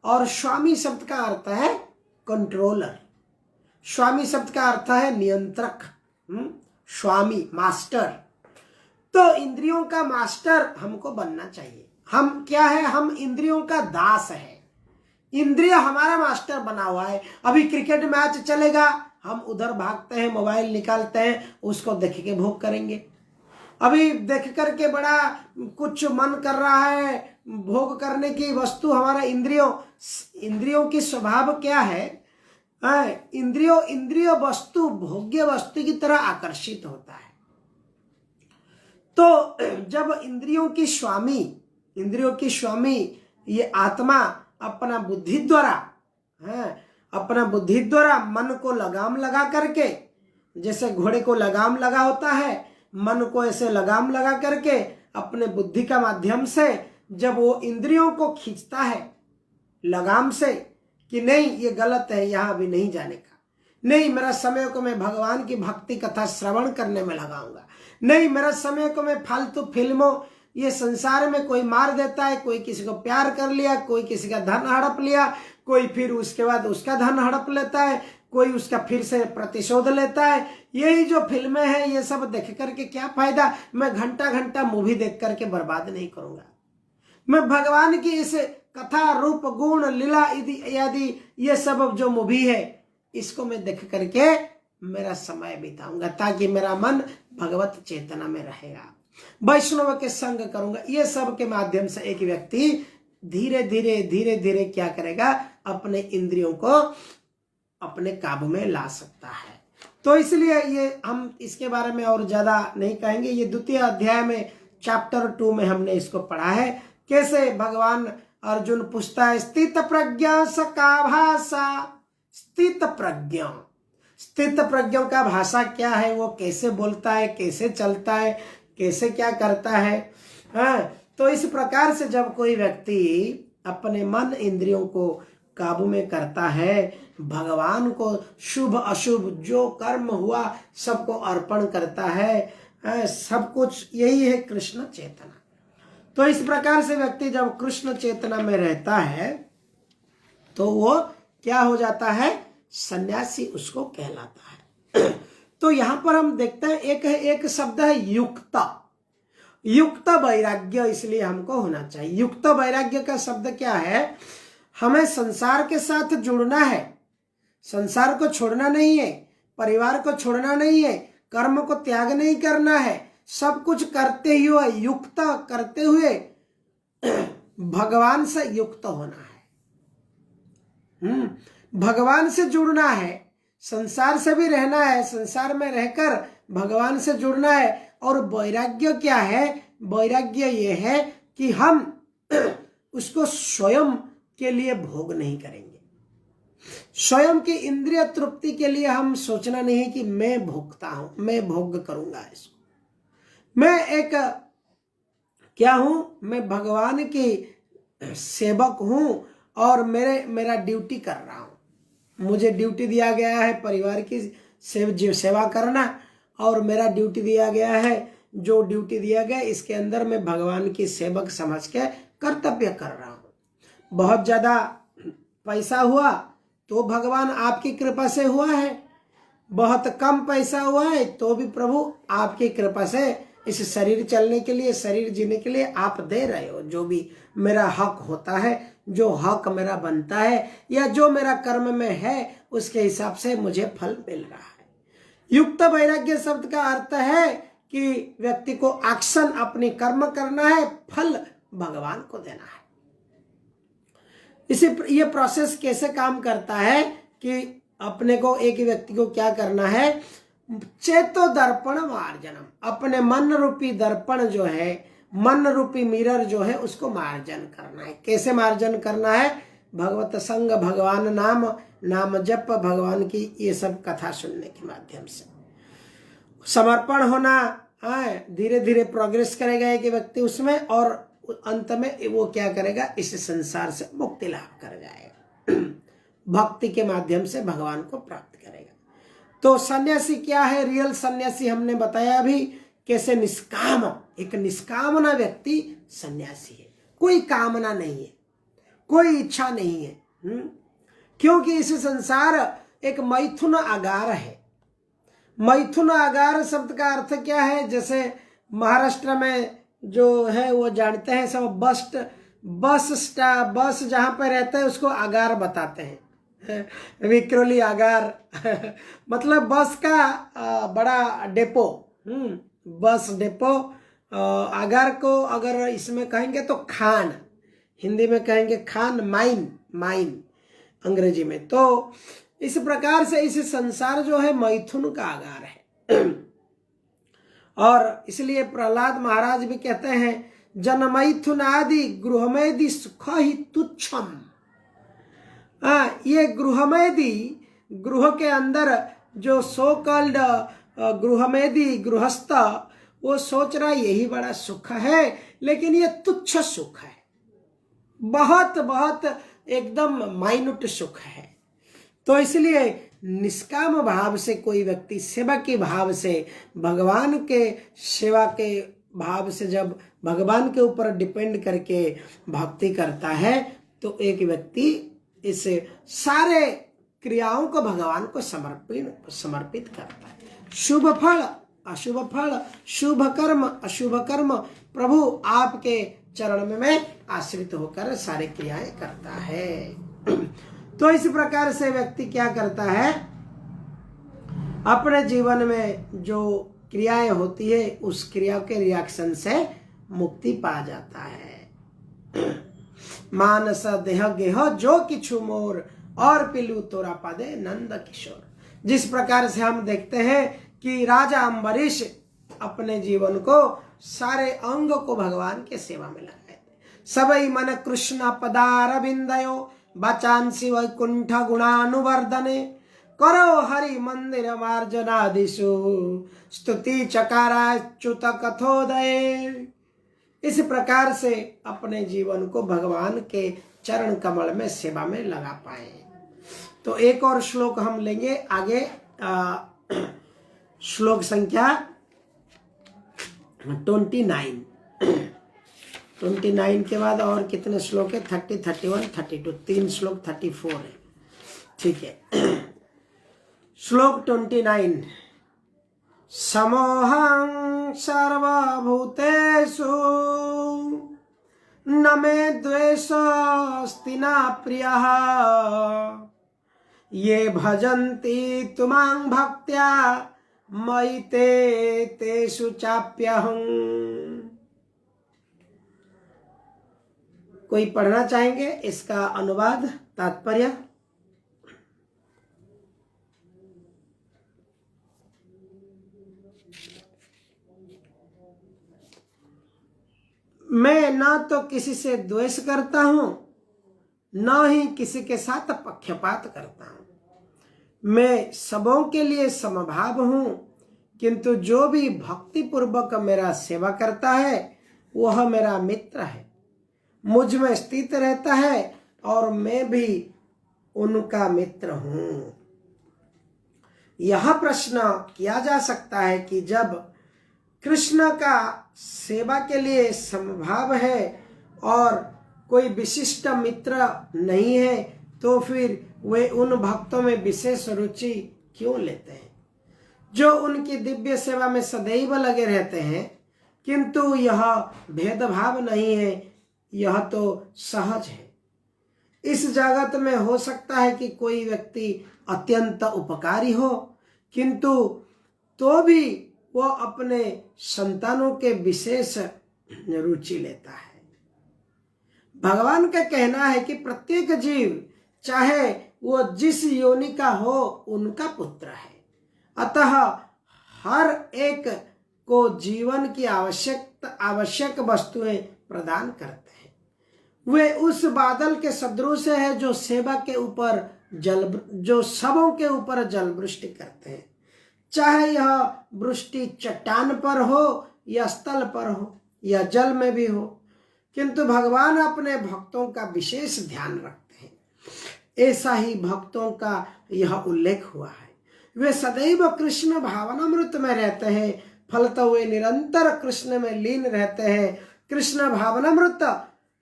और स्वामी शब्द का अर्थ है कंट्रोलर। स्वामी शब्द का अर्थ है नियंत्रक, स्वामी मास्टर। तो इंद्रियों का मास्टर हमको बनना चाहिए। हम क्या है, हम इंद्रियों का दास है। इंद्रिय हमारा मास्टर बना हुआ है। अभी क्रिकेट मैच चलेगा, हम उधर भागते हैं, मोबाइल निकालते हैं, उसको देख के भोग करेंगे। अभी देख करके बड़ा कुछ मन कर रहा है भोग करने की वस्तु, हमारा इंद्रियों की स्वभाव क्या है, इंद्रिय वस्तु भोग्य वस्तु की तरह आकर्षित होता है। तो जब इंद्रियों की स्वामी ये आत्मा अपना बुद्धि द्वारा मन को लगाम लगा करके, जैसे घोड़े को लगाम लगा होता है, मन को ऐसे लगाम लगा करके अपने बुद्धि का माध्यम से जब वो इंद्रियों को खींचता है लगाम से कि नहीं ये गलत है, यहाँ अभी नहीं जाने का, नहीं मेरा समय को मैं भगवान की भक्ति कथा श्रवण करने में लगाऊंगा, नहीं मेरा समय को मैं फालतू फिल्मों, ये संसार में कोई मार देता है, कोई किसी को प्यार कर लिया, कोई किसी का धन हड़प लिया, कोई फिर उसके बाद उसका धन हड़प लेता है, कोई उसका फिर से प्रतिशोध लेता है। यही जो फिल्में हैं ये सब देख करके क्या फायदा, मैं घंटा घंटा मूवी देख करके बर्बाद नहीं करूंगा। मैं भगवान की इस कथा रूप गुण लीला इत्यादि ये सब जो मूवी है इसको मैं देख करके मेरा समय बिताऊंगा ताकि मेरा मन भगवत चेतना में रहेगा, वैष्णव के संग करूंगा। ये सब के माध्यम से एक व्यक्ति धीरे धीरे क्या करेगा, अपने इंद्रियों को अपने काबू में ला सकता है। तो इसलिए ये हम इसके बारे में और ज्यादा नहीं कहेंगे। ये द्वितीय अध्याय में चैप्टर 2 में हमने इसको पढ़ा है, कैसे भगवान अर्जुन पूछता है स्थित प्रज्ञा स का भाषा, स्थित प्रज्ञों का भाषा क्या है, वो कैसे बोलता है, कैसे चलता है, कैसे क्या करता है। तो इस प्रकार से जब कोई व्यक्ति अपने मन इंद्रियों को काबू में करता है, भगवान को शुभ अशुभ जो कर्म हुआ सबको अर्पण करता है, सब कुछ यही है कृष्ण चेतना। तो इस प्रकार से व्यक्ति जब कृष्ण चेतना में रहता है तो वो क्या हो जाता है, सन्यासी उसको कहलाता है। तो यहां पर हम देखते हैं एक शब्द है युक्त वैराग्य, इसलिए हमको होना चाहिए। युक्त वैराग्य का शब्द क्या है, हमें संसार के साथ जुड़ना है, संसार को छोड़ना नहीं है, परिवार को छोड़ना नहीं है, कर्म को त्याग नहीं करना है, सब कुछ करते हुए युक्त करते हुए भगवान से युक्त होना है। भगवान से जुड़ना है, संसार से भी रहना है, संसार में रहकर भगवान से जुड़ना है। और वैराग्य क्या है, वैराग्य ये है कि हम उसको स्वयं के लिए भोग नहीं करेंगे, स्वयं की इंद्रिय तृप्ति के लिए हम सोचना नहीं है कि मैं भोगता हूं, मैं भोग करूंगा इसको, मैं एक क्या हूं, मैं भगवान की सेवक हूं और मेरा ड्यूटी कर रहा हूं। मुझे ड्यूटी दिया गया है परिवार की सेवा करना, और मेरा ड्यूटी दिया गया है, जो ड्यूटी दिया गया इसके अंदर मैं भगवान की सेवक समझ के कर्तव्य कर रहा हूं। बहुत ज्यादा पैसा हुआ तो भगवान आपकी कृपा से हुआ है, बहुत कम पैसा हुआ है तो भी प्रभु आपकी कृपा से इस शरीर चलने के लिए, शरीर जीने के लिए आप दे रहे हो। जो भी मेरा हक होता है, जो हक मेरा बनता है, या जो मेरा कर्म में है, उसके हिसाब से मुझे फल मिल रहा है। युक्त वैराग्य शब्द का अर्थ है कि व्यक्ति को एक्शन, अपनी कर्म करना है, फल भगवान को देना है। इसे ये प्रोसेस कैसे काम करता है कि अपने को, एक व्यक्ति को क्या करना है, चेतो दर्पण मार्जनम, अपने मन रूपी दर्पण जो है, मन रूपी मिरर जो है, उसको मार्जन करना है। कैसे मार्जन करना है? भगवत संग, भगवान नाम, नाम जप, भगवान की ये सब कथा सुनने के माध्यम से समर्पण होना, धीरे धीरे प्रोग्रेस करेगा एक व्यक्ति उसमें, और अंत में वो क्या करेगा, इस संसार से मुक्ति लाभ कर जाएगा, भक्ति के माध्यम से भगवान को प्राप्त करेगा। तो सन्यासी क्या है? रियल सन्यासी हमने बताया अभी कैसे, निष्काम, एक निष्कामना व्यक्ति सन्यासी है। कोई कामना नहीं है, कोई इच्छा नहीं है, क्योंकि इस संसार एक मैथुन आगार है। मैथुन आगार शब्द का अर्थ क्या है? जैसे महाराष्ट्र में जो है वो जानते हैं सब, बस जहां पर रहता है उसको आगार बताते हैं, विक्रोली आगार मतलब बस का बड़ा डेपो, बस डेपो। आगार को अगर इसमें कहेंगे तो खान, हिंदी में कहेंगे खान, माइन अंग्रेजी में। तो इस प्रकार से इस संसार जो है मैथुन का आगार है। और इसलिए प्रहलाद महाराज भी कहते हैं, जनमैथुन आदि गृहमेदि सुख ही तुच्छम। ये गृहमेदि, गृह के अंदर जो सो कॉल्ड गृहमेदि, गृहस्थ, वो सोच रहा यही बड़ा सुख है, लेकिन ये तुच्छ सुख है, बहुत बहुत एकदम माइन्यूट सुख है। तो इसलिए निष्काम भाव से कोई व्यक्ति, सेवा के भाव से, भगवान के सेवा के भाव से जब भगवान के ऊपर डिपेंड करके भक्ति करता है, तो एक व्यक्ति इस सारे क्रियाओं को भगवान को समर्पित करता है। शुभ फल अशुभ फल, शुभ कर्म अशुभ कर्म, प्रभु आपके चरण में आश्रित होकर सारी क्रियाएं करता है। तो इस प्रकार से व्यक्ति क्या करता है, अपने जीवन में जो क्रियाएं होती है उस क्रिया के रिएक्शन से मुक्ति पा जाता है। मानस देह गेह जो किछु मोर, और पिलू तोरा पादे नंद किशोर। जिस प्रकार से हम देखते हैं कि राजा अम्बरीश अपने जीवन को, सारे अंग को भगवान के सेवा में लगाए थे। सबई मन कृष्ण पदारविंदयो, बचांसी वैकुंठ गुणानुवर्धने, करो हरि मंदिर मार्जनादिषु, स्तुति चकाराच्युत कथोदय। इस प्रकार से अपने जीवन को भगवान के चरण कमल में सेवा में लगा पाए। तो एक और श्लोक हम लेंगे आगे, श्लोक संख्या 29 के बाद और कितने श्लोक है? 30, 31, 32, 3 श्लोक, 34 है। ठीक है। श्लोक 29, समोहं सर्वभूतेषु न मे द्वेषोऽस्ति न प्रियः, ये भजन्ति तुमां भक्त्या मयि ते तेषु चाप्यहम्। कोई पढ़ना चाहेंगे इसका अनुवाद, तात्पर्य? मैं ना तो किसी से द्वेष करता हूं, न ही किसी के साथ पक्षपात करता हूं। मैं सबों के लिए समभाव हूं, किंतु जो भी भक्ति पूर्वक मेरा सेवा करता है वह मेरा मित्र है, मुझ में स्थित रहता है और मैं भी उनका मित्र हूं। यह प्रश्न किया जा सकता है कि जब कृष्ण का सेवा के लिए समभाव है और कोई विशिष्ट मित्र नहीं है, तो फिर वे उन भक्तों में विशेष रुचि क्यों लेते हैं जो उनकी दिव्य सेवा में सदैव लगे रहते हैं? किंतु यह भेदभाव नहीं है, यह तो सहज है। इस जगत में हो सकता है कि कोई व्यक्ति अत्यंत उपकारी हो, किंतु तो भी वह अपने संतानों के विशेष रुचि लेता है। भगवान का कहना है कि प्रत्येक जीव चाहे वो जिस योनि का हो उनका पुत्र है। अतः हर एक को जीवन की आवश्यक वस्तुएं प्रदान करते हैं। वे उस बादल के सदृश है जो सबों के ऊपर जल वृष्टि करते हैं, चाहे यह वृष्टि चट्टान पर हो या स्थल पर हो या जल में भी हो। किंतु भगवान अपने भक्तों का विशेष ध्यान रखते हैं। ऐसा ही भक्तों का यह उल्लेख हुआ है। वे सदैव कृष्ण भावनामृत में रहते हैं, फलतः वे निरंतर कृष्ण में लीन रहते हैं। कृष्ण भावनामृत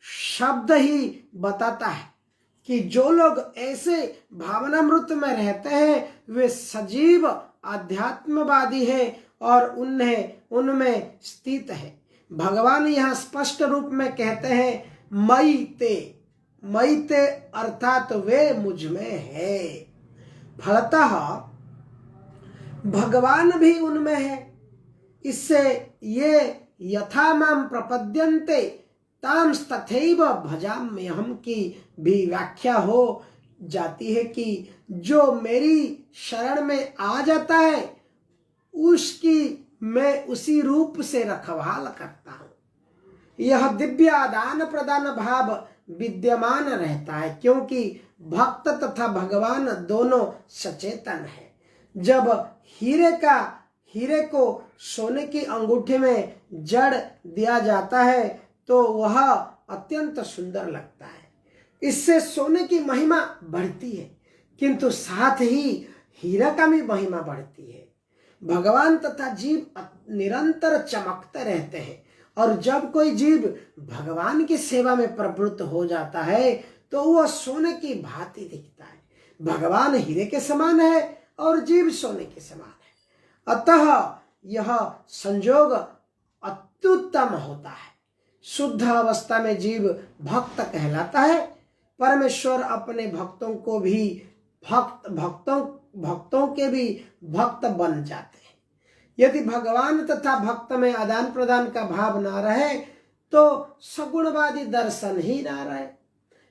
शब्द ही बताता है कि जो लोग ऐसे भावनामृत में रहते हैं वे सजीव आध्यात्मवादी हैं और उनमें स्थित है। भगवान यहाँ स्पष्ट रूप में कहते हैं मई ते अर्थात वे मुझ में है। फलतः भगवान भी उनमें है। इससे ये यथा माम प्रपद्यन्ते ताम तथैव भजाम्यहम की भी व्याख्या हो जाती है कि जो मेरी शरण में आ जाता है उसकी मैं उसी रूप से रखवाल करता हूँ। यह दिव्य आदान प्रदान भाव विद्यमान रहता है, क्योंकि भक्त तथा भगवान दोनों सचेतन है। जब हीरे को सोने की अंगूठी में जड़ दिया जाता है तो वह अत्यंत सुंदर लगता है। इससे सोने की महिमा बढ़ती है, किंतु साथ ही हीरा का भी महिमा बढ़ती है। भगवान तथा जीव निरंतर चमकते रहते हैं, और जब कोई जीव भगवान की सेवा में प्रवृत्त हो जाता है तो वह सोने की भांति दिखता है। भगवान हीरे के समान है और जीव सोने के समान है। अतः यह संयोग अत्युत्तम होता है। शुद्ध अवस्था में जीव भक्त कहलाता है। परमेश्वर अपने भक्तों को भी भक्तों के भी भक्त बन जाते हैं। यदि भगवान तथा भक्त में आदान प्रदान का भाव ना रहे तो सगुणवादी दर्शन ही ना रहे।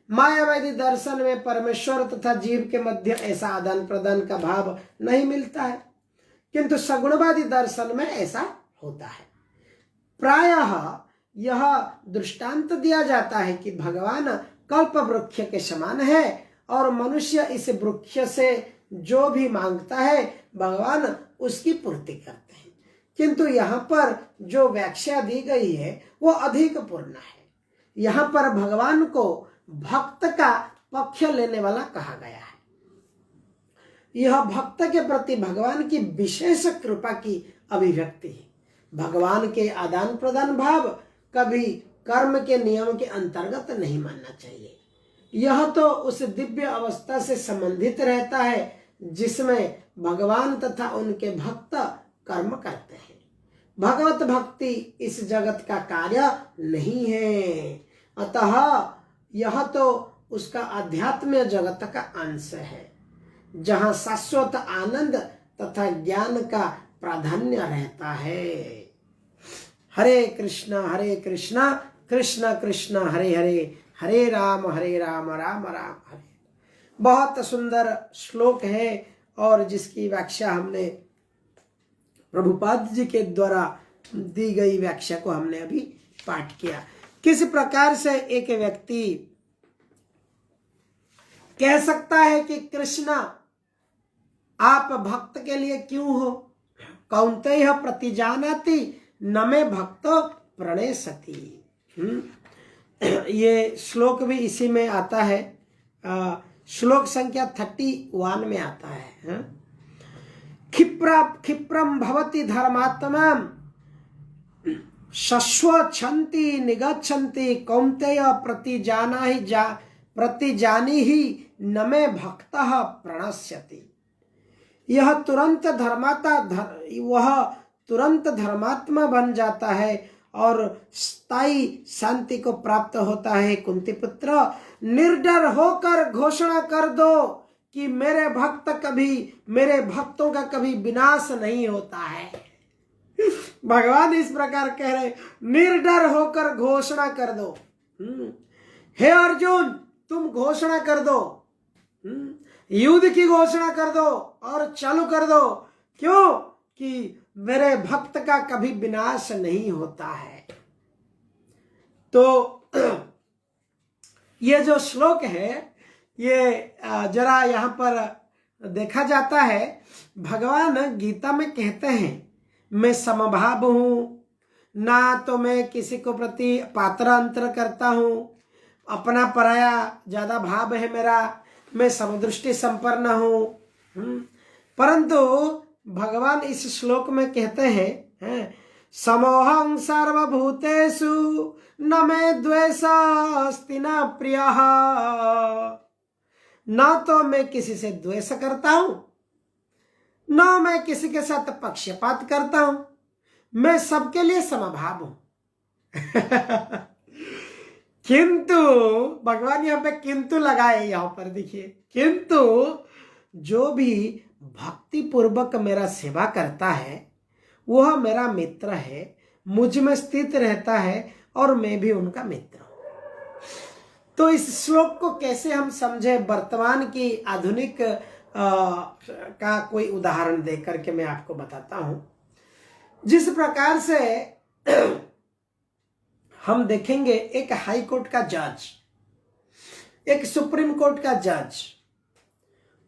मायावादी दर्शन में परमेश्वर तथा जीव के मध्य ऐसा आदान प्रदान का भाव नहीं मिलता है, किंतु सगुणवादी दर्शन में ऐसा होता है। प्रायः यह दृष्टांत दिया जाता है कि भगवान कल्प वृक्ष के समान है और मनुष्य इस वृक्ष से जो भी मांगता है भगवान उसकी पूर्ति करते हैं। किंतु यहाँ पर जो व्याख्या दी गई है वो अधिक पूर्ण है। यहाँ पर भगवान को भक्त का पक्ष लेने वाला कहा गया है। यह भक्त के प्रति भगवान की विशेष कृपा की अभिव्यक्ति है। भगवान के आदान प्रदान भाव कभी कर्म के नियम के अंतर्गत नहीं मानना चाहिए। यह तो उस दिव्य अवस्था से संबंधित रहता है जिसमें भगवान तथा उनके भक्त कर्म करते हैं। भगवत भक्ति इस जगत का कार्य नहीं है, अतः यह तो उसका आध्यात्म जगत का अंश है जहाँ शाश्वत आनंद तथा ज्ञान का प्राधान्य रहता है। हरे कृष्णा कृष्ण कृष्ण हरे हरे, हरे राम राम राम हरे। बहुत सुंदर श्लोक है और जिसकी व्याख्या हमने प्रभुपाद जी के द्वारा दी गई व्याख्या को हमने अभी पाठ किया। किस प्रकार से एक व्यक्ति कह सकता है कि कृष्ण आप भक्त के लिए क्यों हो? कौन्तेय प्रतिजानाति न मे भक्तो प्रणेशति। ये श्लोक भी इसी में आता है। श्लोक संख्या 31 में आता है। क्षिप्रम भवति धर्मात्मा शश्वच्छन्ति निगच्छन्ति कौन्तेय प्रतिजानाहि प्रतिजानी ही न मे भक्तः प्रणश्यति। यह तुरंत वह तुरंत धर्मात्मा बन जाता है और स्थायी शांति को प्राप्त होता है। कुंती पुत्र, निर्डर होकर घोषणा कर दो कि मेरे भक्तों का कभी विनाश नहीं होता है। भगवान इस प्रकार कह रहे, निर्डर होकर घोषणा कर दो। हे अर्जुन, तुम घोषणा कर दो, युद्ध की घोषणा कर दो और चालू कर दो। क्यों? कि मेरे भक्त का कभी विनाश नहीं होता है। तो ये जो श्लोक है, ये जरा यहाँ पर देखा जाता है। भगवान गीता में कहते हैं, मैं समभाव हूँ, ना तो मैं किसी को प्रति पात्र अंतर करता हूँ, अपना पराया ज्यादा भाव है मेरा, मैं समदृष्टि संपन्न हूँ। परंतु भगवान इस श्लोक में कहते हैं, समोहं सर्वभूतेषु न मे द्वेषास्ति न प्रियः। ना तो मैं किसी से द्वेष करता हूं, ना मैं किसी के साथ पक्षपात करता हूं, मैं सबके लिए समभाव हूं। किंतु भगवान यहाँ पे किंतु लगाए, यहाँ पर देखिए, किंतु जो भी भक्ति पूर्वक मेरा सेवा करता है वह मेरा मित्र है, मुझ में स्थित रहता है और मैं भी उनका मित्र हूं। तो इस श्लोक को कैसे हम समझे, वर्तमान की आधुनिक का कोई उदाहरण दे करके मैं आपको बताता हूं। जिस प्रकार से हम देखेंगे, एक हाई कोर्ट का जज, एक सुप्रीम कोर्ट का जज,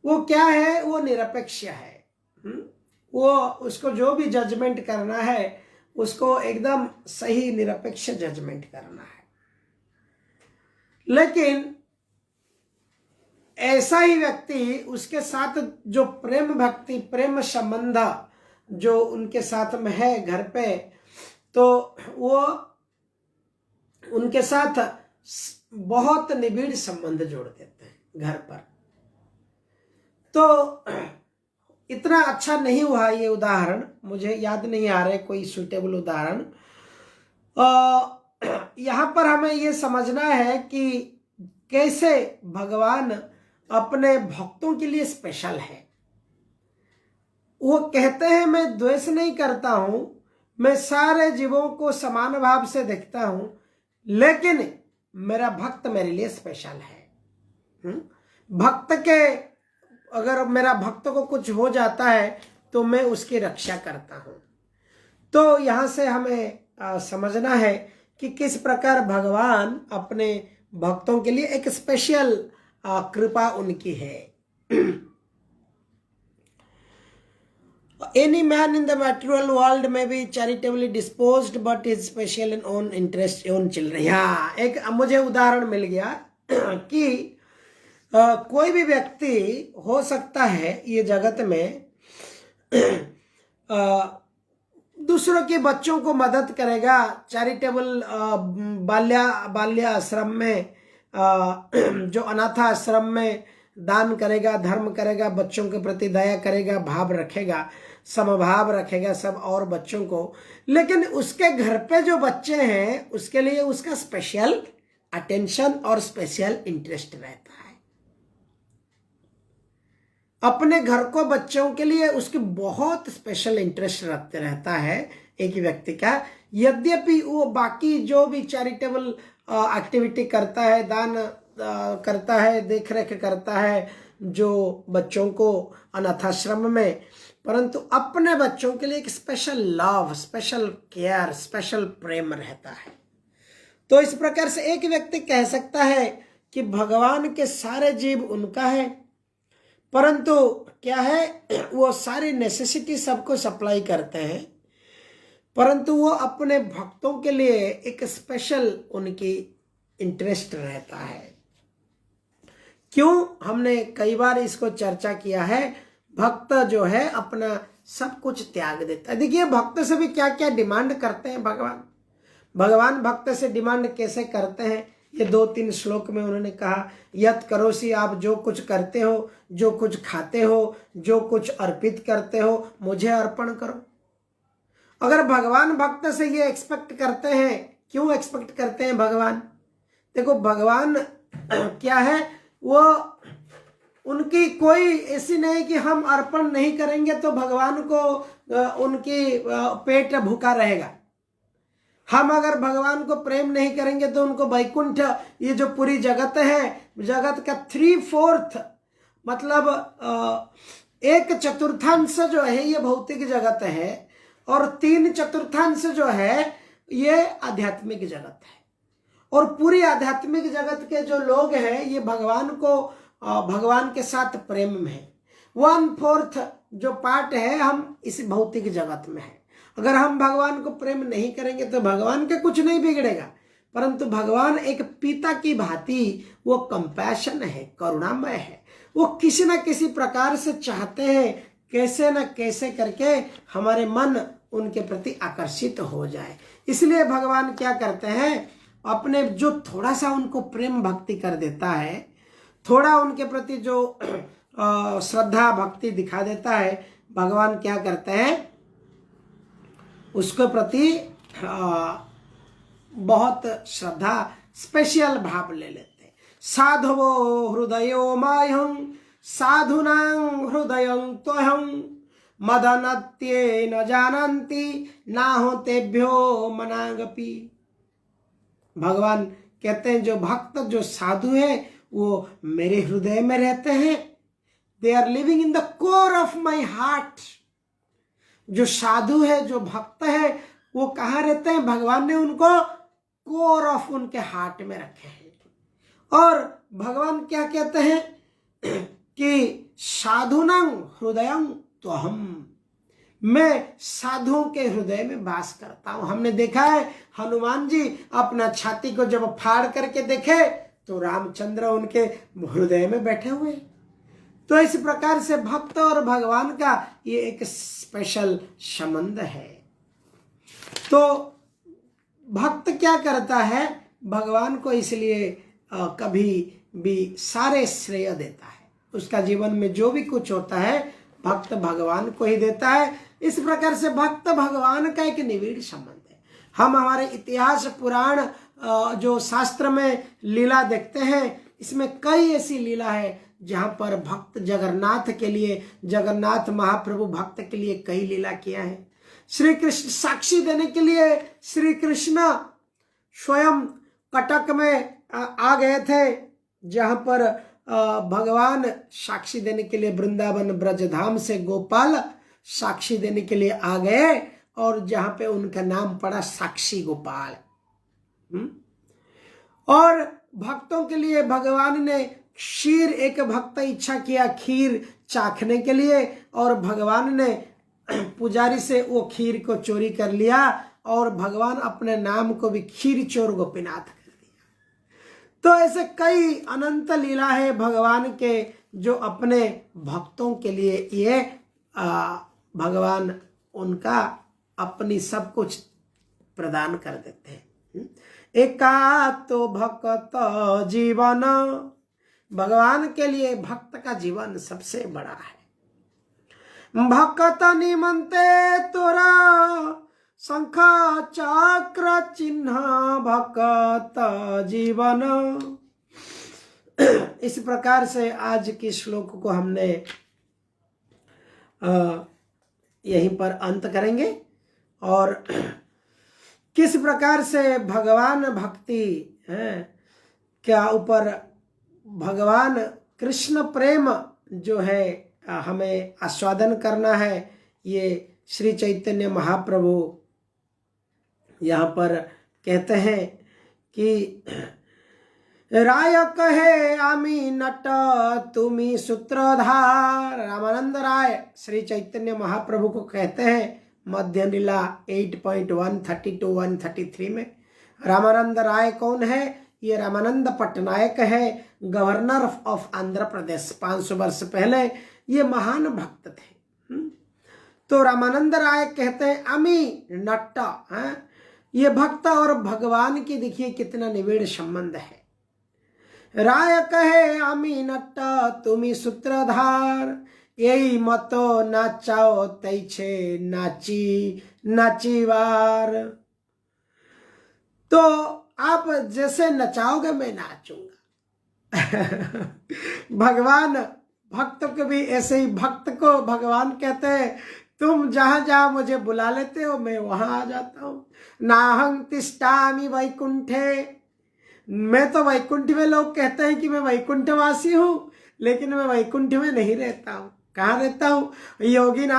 वो क्या है? वो निरपेक्ष है। वो उसको जो भी जजमेंट करना है उसको एकदम सही निरपेक्ष जजमेंट करना है। लेकिन ऐसा ही व्यक्ति, उसके साथ जो प्रेम भक्ति प्रेम संबंध जो उनके साथ में है घर पे, तो वो उनके साथ बहुत निबिड़ संबंध जोड़ देते हैं घर पर। तो इतना अच्छा नहीं हुआ ये उदाहरण, मुझे याद नहीं आ रहा है कोई सुटेबल उदाहरण। यहाँ पर हमें ये समझना है कि कैसे भगवान अपने भक्तों के लिए स्पेशल है। वो कहते हैं, मैं द्वेष नहीं करता हूं, मैं सारे जीवों को समान भाव से देखता हूं, लेकिन मेरा भक्त मेरे लिए स्पेशल है। भक्त के, अगर मेरा भक्त को कुछ हो जाता है तो मैं उसकी रक्षा करता हूं। तो यहां से हमें समझना है कि किस प्रकार भगवान अपने भक्तों के लिए एक स्पेशल कृपा उनकी है। Any man in the material world may be charitably disposed, but is special in own interest, own children. हाँ, एक मुझे उदाहरण मिल गया कि कोई भी व्यक्ति हो सकता है ये जगत में दूसरों के बच्चों को मदद करेगा, चैरिटेबल बाल्य आश्रम में, जो अनाथ आश्रम में दान करेगा, धर्म करेगा, बच्चों के प्रति दया करेगा, भाव रखेगा, समभाव रखेगा सब और बच्चों को। लेकिन उसके घर पे जो बच्चे हैं उसके लिए उसका स्पेशल अटेंशन और स्पेशल इंटरेस्ट रहता है। अपने घर को बच्चों के लिए उसकी बहुत स्पेशल इंटरेस्ट रखते रहता है एक व्यक्ति का। यद्यपि वो बाकी जो भी चैरिटेबल एक्टिविटी करता है, दान करता है, देख रेख करता है जो बच्चों को अनाथाश्रम में, परंतु अपने बच्चों के लिए एक special love, special care, special प्रेम रहता है। तो इस प्रकार से एक व्यक्ति कह सकता है कि भगवान के सारे जीव उनका है, परंतु क्या है, वो सारी नेसेसिटी सबको सप्लाई करते हैं, परंतु वो अपने भक्तों के लिए एक स्पेशल उनकी इंटरेस्ट रहता है। क्यों? हमने कई बार इसको चर्चा किया है। भक्त जो है अपना सब कुछ त्याग देता है। देखिए भक्त से भी क्या क्या डिमांड करते हैं भगवान। भगवान भक्त से डिमांड कैसे करते हैं ये 2-3 श्लोक में उन्होंने कहा, यत करोसि, आप जो कुछ करते हो, जो कुछ खाते हो, जो कुछ अर्पित करते हो, मुझे अर्पण करो। अगर भगवान भक्त से ये एक्सपेक्ट करते हैं, क्यों एक्सपेक्ट करते हैं भगवान? देखो भगवान क्या है, वो उनकी कोई ऐसी नहीं कि हम अर्पण नहीं करेंगे तो भगवान को उनकी पेट भूखा रहेगा। हम अगर भगवान को प्रेम नहीं करेंगे तो उनको वैकुंठ, ये जो पूरी जगत है, जगत का 3/4 मतलब 1/4 जो है ये भौतिक जगत है, और 3/4 जो है ये आध्यात्मिक जगत है। और पूरी आध्यात्मिक जगत के जो लोग हैं ये भगवान के साथ प्रेम में है। 1/4 जो पार्ट है हम इस भौतिक जगत में है। अगर हम भगवान को प्रेम नहीं करेंगे तो भगवान के कुछ नहीं बिगड़ेगा, परंतु भगवान एक पिता की भांति वो कंपैशन है, करुणामय है। वो किसी न किसी प्रकार से चाहते हैं कैसे न कैसे करके हमारे मन उनके प्रति आकर्षित हो जाए। इसलिए भगवान क्या करते हैं, अपने जो थोड़ा सा उनको प्रेम भक्ति कर देता है, थोड़ा उनके प्रति जो श्रद्धा भक्ति दिखा देता है, भगवान क्या करते हैं, उसके प्रति बहुत श्रद्धा स्पेशल भाव ले लेते हैं। साधवो हृदयो मायं साधुनां हृदयं त्वहं मदनत्ये न जानन्ति नाहो तेभ्यो मनागपि। भगवान कहते हैं जो भक्त, जो साधु हैं, वो मेरे हृदय में रहते हैं। They are living in the core of my heart. जो साधु है, जो भक्त है, वो कहाँ रहते हैं? भगवान ने उनको कोर ऑफ उनके हार्ट में रखे हैं। और भगवान क्या कहते हैं कि साधुनां हृदयं त्वहं, मैं साधुओं के हृदय में वास करता हूं। हमने देखा है हनुमान जी अपना छाती को जब फाड़ करके देखे तो रामचंद्र उनके हृदय में बैठे हुए। तो इस प्रकार से भक्त और भगवान का ये एक स्पेशल संबंध है। तो भक्त क्या करता है, भगवान को इसलिए कभी भी सारे श्रेय देता है। उसका जीवन में जो भी कुछ होता है भक्त भगवान को ही देता है। इस प्रकार से भक्त भगवान का एक निविड़ संबंध है। हम हमारे इतिहास पुराण जो शास्त्र में लीला देखते हैं, इसमें कई ऐसी लीला है जहां पर भक्त जगन्नाथ के लिए, जगन्नाथ महाप्रभु भक्त के लिए कई लीला किया है। श्री कृष्ण साक्षी देने के लिए श्री कृष्ण स्वयं कटक में आ गए थे, जहां पर भगवान साक्षी देने के लिए वृंदावन ब्रजधाम से गोपाल साक्षी देने के लिए आ गए, और जहां पे उनका नाम पड़ा साक्षी गोपाल। और भक्तों के लिए भगवान ने खीर, एक भक्त इच्छा किया खीर चाखने के लिए, और भगवान ने पुजारी से वो खीर को चोरी कर लिया, और भगवान अपने नाम को भी खीर चोर गोपीनाथ कर दिया। तो ऐसे कई अनंत लीला है भगवान के, जो अपने भक्तों के लिए ये भगवान उनका अपनी सब कुछ प्रदान कर देते हैं। एका तो भक्त जीवन, भगवान के लिए भक्त का जीवन सबसे बड़ा है। भक्त निमंते तोरा शंख चक्र चिन्ह भक्त जीवन। इस प्रकार से आज के श्लोक को हमने यहीं पर अंत करेंगे, और किस प्रकार से भगवान भक्ति क्या ऊपर भगवान कृष्ण प्रेम जो है हमें आस्वादन करना है, ये श्री चैतन्य महाप्रभु यहाँ पर कहते हैं कि राय कहे आमी नट तुम्ही सूत्रधार। रामानंद राय श्री चैतन्य महाप्रभु को कहते हैं मध्य लीला 8.132-133 में। रामानंद राय कौन है? ये रामानंद पटनायक है, गवर्नर ऑफ आंध्र प्रदेश। 500 वर्ष पहले ये महान भक्त थे। तो रामानंद राय कहते हैं अमी नट्टा, ये भक्त और भगवान की देखिए कितना निविड़ संबंध है। राय कहे आमी नट्ट तुमी सूत्रधार, यही मतो नाचाओ तैछे नाची नाचीवार। तो आप जैसे नचाओगे मैं नाचूंगा। भगवान भक्त को भी ऐसे ही, भक्त को भगवान कहते हैं तुम जहां जहां मुझे बुला लेते हो मैं वहां आ जाता हूँ। नाहं तिष्ठामि वैकुंठे, मैं तो वैकुंठ में, लोग कहते हैं कि मैं वैकुंठवासी हूँ, लेकिन मैं वैकुंठ में नहीं रहता हूँ। कहाँ रहता हूँ? योगिना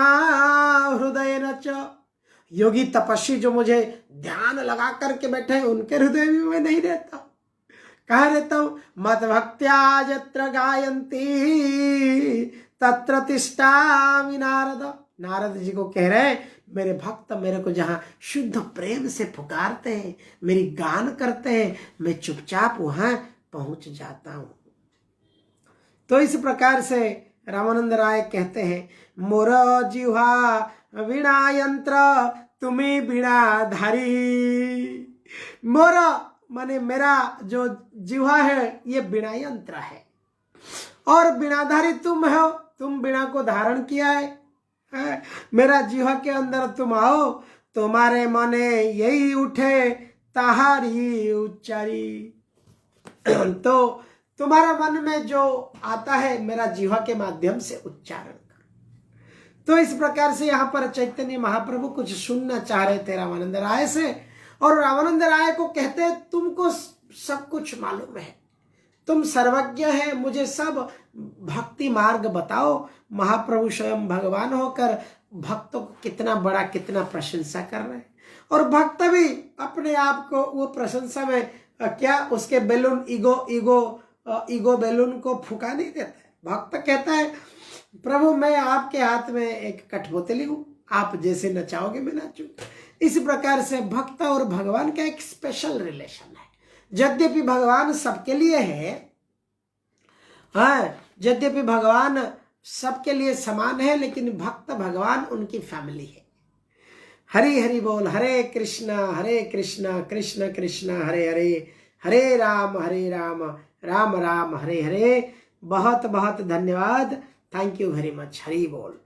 हृदय नच, योगी तपस्वी जो मुझे ध्यान लगा करके बैठे हैं उनके हृदय में मैं नहीं रहता हूँ। कहाँ रहता हूँ? मत भक्त्या यत्र गायन्ति तत्र तिष्ठामि नारद। नारद जी को कह रहे हैं मेरे भक्त मेरे को जहां शुद्ध प्रेम से पुकारते हैं, मेरी गान करते हैं, मैं चुपचाप वहां पहुंच जाता हूं। तो इस प्रकार से रामानंद राय कहते हैं मोर जिह्वा वीणा यंत्र तुम्ही वीणाधारी। मोर माने मेरा जो जिह्वा है ये वीणा यंत्र है, और वीणाधारी तुम हो, तुम वीणा को धारण किया है। मेरा जिह्वा के अंदर तुम आओ, तुम्हारे मने यही उठे ताहारी उच्चारी। तो तुम्हारा मन में जो आता है मेरा जिह्वा के माध्यम से उच्चारण कर। तो इस प्रकार से यहाँ पर चैतन्य महाप्रभु कुछ सुनना चाह रहे थे रामानंद राय से, और रामानंद राय को कहते तुमको सब कुछ मालूम है, तुम सर्वज्ञ है, मुझे सब भक्ति मार्ग बताओ। महाप्रभु स्वयं भगवान होकर भक्तों को कितना बड़ा, कितना प्रशंसा कर रहे हैं, और भक्त भी अपने आप को वो प्रशंसा में क्या उसके बैलून ईगो बैलून को फूका नहीं देता है। भक्त कहता है प्रभु मैं आपके हाथ में एक कठपुतली हूँ, आप जैसे नचाओगे मैं नाचूंगा। इस प्रकार से भक्त और भगवान का एक स्पेशल रिलेशन है। यद्यपि भगवान सबके लिए है, हाँ, यद्यपि भगवान सबके लिए समान है, लेकिन भक्त भगवान उनकी फैमिली है। हरि हरि बोल। हरे कृष्णा कृष्ण कृष्ण हरे हरे, हरे राम राम राम हरे हरे। बहुत बहुत धन्यवाद। Thank you very much. Hari बोल।